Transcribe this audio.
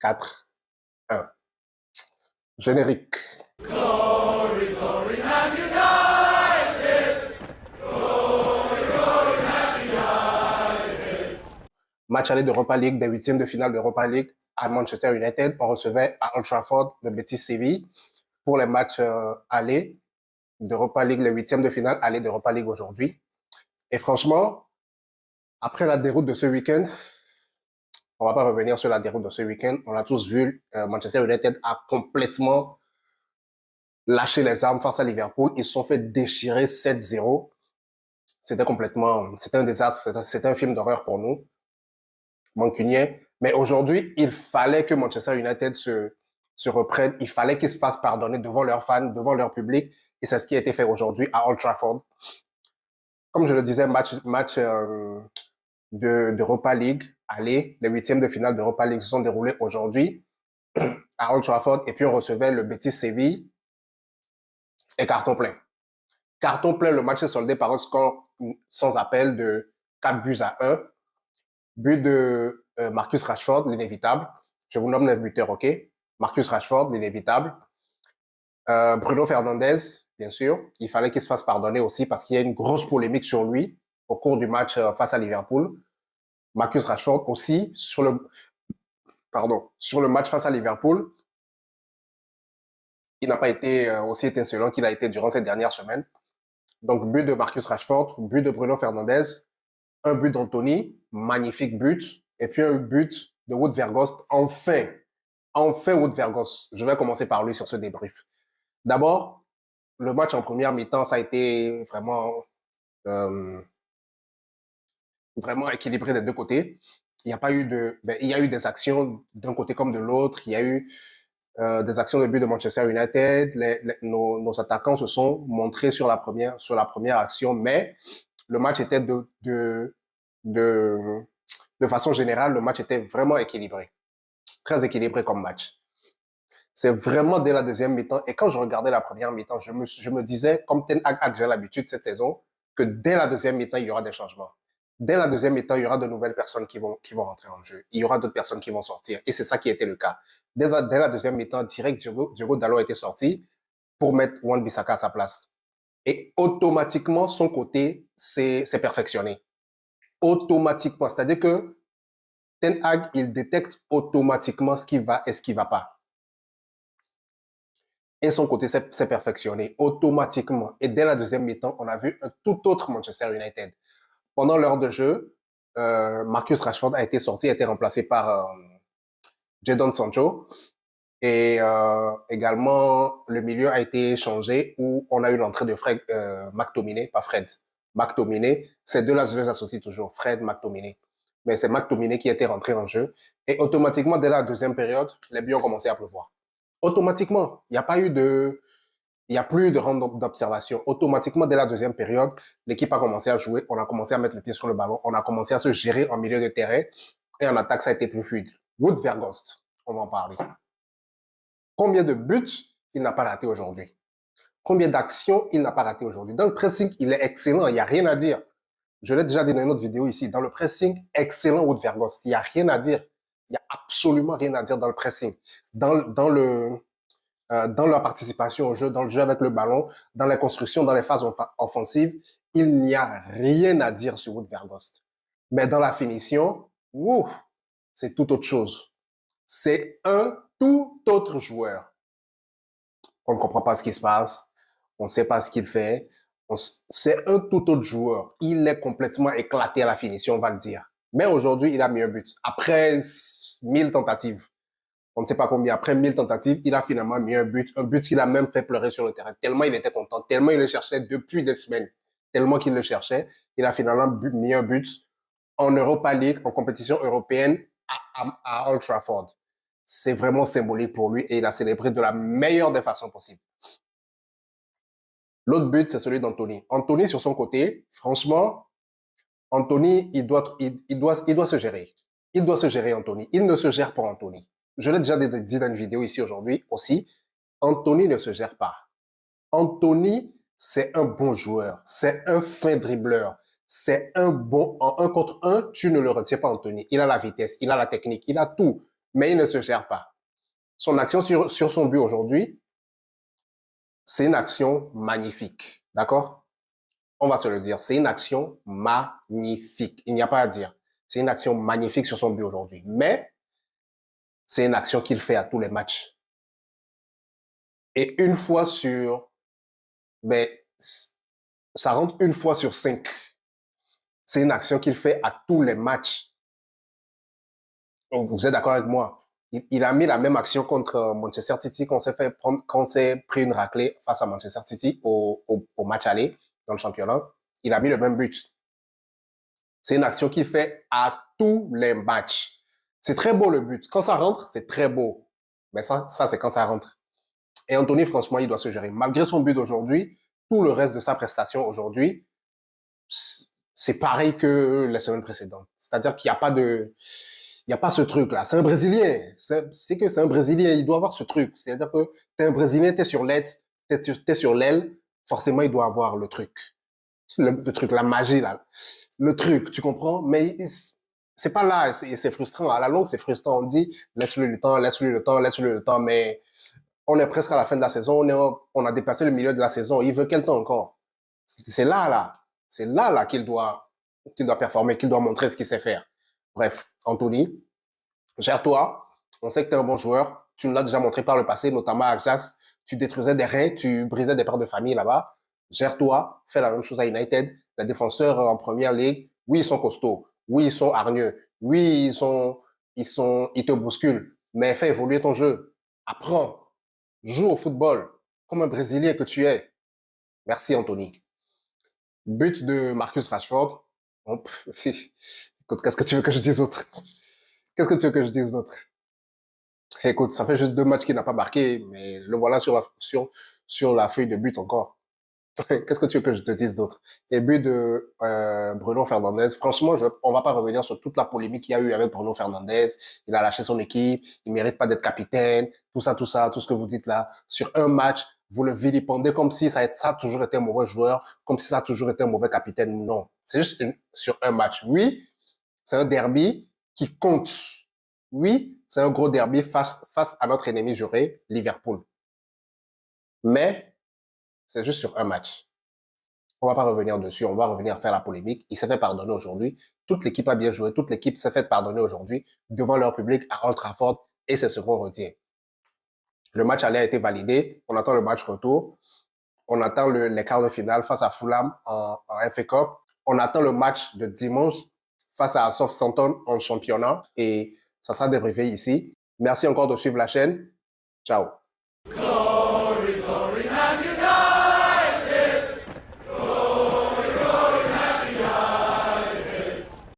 4, 1. Générique. Glory, glory, Man United! Glory, glory, Man United! Match aller d'Europa League, des huitièmes de finale d'Europa League à Manchester United. On recevait à Old Trafford le Betis Séville pour les matchs aller d'Europa League, les huitièmes de finale aller d'Europa League aujourd'hui. Et franchement, après la déroute de ce week-end, on va pas revenir sur la déroute de ce week-end. On l'a tous vu, Manchester United a complètement lâché les armes face à Liverpool. Ils se sont fait déchirer 7-0. C'était un désastre. C'était un film d'horreur pour nous, mancuniens. Mais aujourd'hui, il fallait que Manchester United se reprenne. Il fallait qu'ils se fassent pardonner devant leurs fans, devant leur public. Et c'est ce qui a été fait aujourd'hui à Old Trafford. Comme je le disais, match d'Europa League, allez, les huitièmes de finale d'Europa League se sont déroulés aujourd'hui à Old Trafford et puis on recevait le Betis Séville et carton plein. Carton plein, le match est soldé par un score sans appel de 4 buts à 1. But de Marcus Rashford, l'inévitable. Je vous nomme 9 buteurs, ok? Marcus Rashford, l'inévitable. Bruno Fernandes, bien sûr. Il fallait qu'il se fasse pardonner aussi parce qu'il y a une grosse polémique sur lui au cours du match face à Liverpool. Marcus Rashford aussi sur le match face à Liverpool. Il n'a pas été aussi étincelant qu'il a été durant ces dernières semaines. Donc, but de Marcus Rashford, but de Bruno Fernandes, un but d'Anthony, magnifique but, et puis un but de Wout Weghorst, enfin Wout Weghorst. Je vais commencer par lui sur ce débrief. D'abord, le match en première mi-temps, ça a été vraiment équilibré des deux côtés. Il y a eu des actions d'un côté comme de l'autre. Il y a eu des actions de but de Manchester United. Nos attaquants se sont montrés sur la première action, mais le match était de façon générale, le match était vraiment équilibré. Très équilibré comme match. C'est vraiment dès la deuxième mi-temps. Et quand je regardais la première mi-temps, je me disais, comme Ten Hag a déjà l'habitude cette saison, que dès la deuxième mi-temps, il y aura des changements. Dès la deuxième mi-temps, il y aura de nouvelles personnes qui vont rentrer en jeu. Il y aura d'autres personnes qui vont sortir. Et c'est ça qui était le cas. Dès la deuxième mi-temps, direct, Diogo Dalot était sorti pour mettre Wan-Bissaka à sa place. Et automatiquement, son côté s'est perfectionné. Automatiquement. C'est-à-dire que Ten Hag, il détecte automatiquement ce qui va et ce qui va pas. Et son côté s'est perfectionné automatiquement. Et dès la deuxième mi-temps, on a vu un tout autre Manchester United. Pendant l'heure de jeu, Marcus Rashford a été sorti, a été remplacé par Jadon Sancho. Et également, le milieu a été changé où on a eu l'entrée de Fred McTominay, pas Fred, McTominay. Ces deux-là, je les associe toujours, Fred, McTominay. Mais c'est McTominay qui était rentré en jeu. Et automatiquement, dès la deuxième période, les buts ont commencé à pleuvoir. Automatiquement, il n'y a plus de round d'observation. Automatiquement, dès la deuxième période, l'équipe a commencé à jouer, on a commencé à mettre le pied sur le ballon, on a commencé à se gérer en milieu de terrain et en attaque, ça a été plus fluide. Wout Weghorst, on va en parler. Combien de buts il n'a pas raté aujourd'hui? Combien d'actions il n'a pas raté aujourd'hui? Dans le pressing, il est excellent, il n'y a rien à dire. Je l'ai déjà dit dans une autre vidéo ici. Dans le pressing, excellent Wout Weghorst. Il n'y a rien à dire. Il n'y a absolument rien à dire dans le pressing. Dans la participation au jeu, dans le jeu avec le ballon, dans la construction, dans les phases offensives, il n'y a rien à dire sur Wout Weghorst. Mais dans la finition, c'est tout autre chose. C'est un tout autre joueur. On ne comprend pas ce qui se passe, on ne sait pas ce qu'il fait. C'est un tout autre joueur. Il est complètement éclaté à la finition, on va le dire. Mais aujourd'hui, il a mis un but. Après 1000 tentatives, on ne sait pas combien, après 1000 tentatives, il a finalement mis un but qu'il a même fait pleurer sur le terrain. Tellement il était content, tellement il le cherchait depuis des semaines, tellement qu'il le cherchait, il a finalement mis un but en Europa League, en compétition européenne à Old Trafford. C'est vraiment symbolique pour lui et il a célébré de la meilleure des façons possibles. L'autre but, c'est celui d'Anthony. Anthony, sur son côté, franchement, Anthony, il doit se gérer. Il doit se gérer, Anthony. Il ne se gère pas, Anthony. Je l'ai déjà dit dans une vidéo ici aujourd'hui aussi. Anthony ne se gère pas. Anthony, c'est un bon joueur. C'est un fin dribbleur. C'est un bon, en 1 contre 1, tu ne le retiens pas, Anthony. Il a la vitesse, il a la technique, il a tout. mais il ne se gère pas. Son action sur son but aujourd'hui, c'est une action magnifique. D'accord? On va se le dire. C'est une action magnifique. Il n'y a pas à dire. C'est une action magnifique sur son but aujourd'hui. Mais c'est une action qu'il fait à tous les matchs. Et une fois sur, ben, ça rentre une fois sur 5. C'est une action qu'il fait à tous les matchs. Donc, vous êtes d'accord avec moi? Il a mis la même action contre Manchester City quand on s'est pris une raclée face à Manchester City au match aller dans le championnat. Il a mis le même but. C'est une action qu'il fait à tous les matchs. C'est très beau le but. Quand ça rentre, c'est très beau. Mais ça c'est quand ça rentre. Et Anthony, franchement, il doit se gérer. Malgré son but d'aujourd'hui, tout le reste de sa prestation aujourd'hui, c'est pareil que les semaines précédentes. C'est-à-dire qu'il n'y a pas de, il n'y a pas ce truc-là. C'est un Brésilien. C'est que c'est un Brésilien. Il doit avoir ce truc. C'est-à-dire que t'es un Brésilien, t'es sur l'aile, t'es sur l'aile. Forcément, il doit avoir le truc. Le truc, la magie, là. Le truc, tu comprends? Mais c'est pas là. C'est frustrant. À la longue, c'est frustrant. On dit, laisse-lui le temps, laisse-lui le temps, laisse-lui le temps. Mais on est presque à la fin de la saison. On a dépassé le milieu de la saison. Il veut quel temps encore? C'est là. C'est là qu'il doit performer, qu'il doit montrer ce qu'il sait faire. Bref, Anthony, gère-toi. On sait que tu es un bon joueur. Tu nous l'as déjà montré par le passé, notamment à Ajax. Tu détruisais des reins, tu brisais des pères de famille là-bas. Gère-toi. Fais la même chose à United. Les défenseurs en première ligue, oui, ils sont costauds. Oui, ils sont hargneux. Oui, ils te bousculent. Mais fais évoluer ton jeu. Apprends. Joue au football. Comme un Brésilien que tu es. Merci, Anthony. But de Marcus Rashford. Écoute, qu'est-ce que tu veux que je dise autre? Qu'est-ce que tu veux que je dise autre? Écoute, ça fait juste 2 matchs qu'il n'a pas marqué, mais le voilà sur la feuille de but encore. Qu'est-ce que tu veux que je te dise d'autre? Et but de Bruno Fernandes. Franchement, on va pas revenir sur toute la polémique qu'il y a eu avec Bruno Fernandes. Il a lâché son équipe, il mérite pas d'être capitaine, tout ça, tout ce que vous dites là. Sur un match, vous le vilipendez comme si ça a toujours été un mauvais joueur, comme si ça a toujours été un mauvais capitaine. Non, c'est juste sur un match. Oui, c'est un derby qui compte. Oui, c'est un gros derby face à notre ennemi juré, Liverpool. Mais c'est juste sur un match. On va pas revenir dessus, on va revenir faire la polémique. Il s'est fait pardonner aujourd'hui. Toute l'équipe a bien joué, toute l'équipe s'est fait pardonner aujourd'hui devant leur public à Old Trafford et c'est ce qu'on retient. Le match aller a été validé, on attend le match retour, on attend les quarts de finale face à Fulham en FA Cup, on attend le match de dimanche face à Southampton en championnat et ça sera débriefé ici. Merci encore de suivre la chaîne. Ciao.